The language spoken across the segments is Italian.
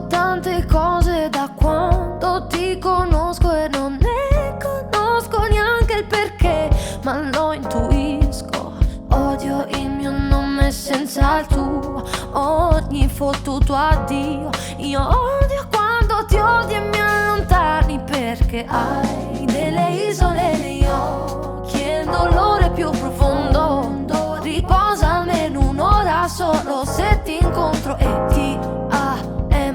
tante cose da quando ti conosco e non ne conosco neanche il perché, ma lo intuisco. Odio il mio nome senza il tuo, ogni fottuto addio. Io odio quando ti odi e mi allontani, perché hai delle isole negli occhi e il dolore più profondo riposa almeno un'ora solo se ti incontro. E T-A-M-O,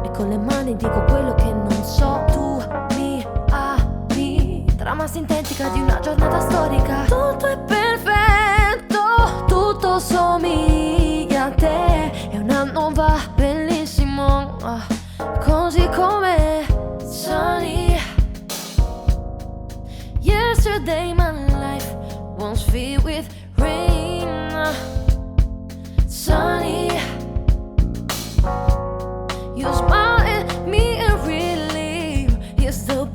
e con le mani dico quello che non so. Tu mi ami, trama sintetica di una giornata storica. Tutto è perfetto, tutto somiglia a te. È un anno va bellissimo, così come sunny. Yesterday my life was filled with rain, sunny. You smile at me and relief is the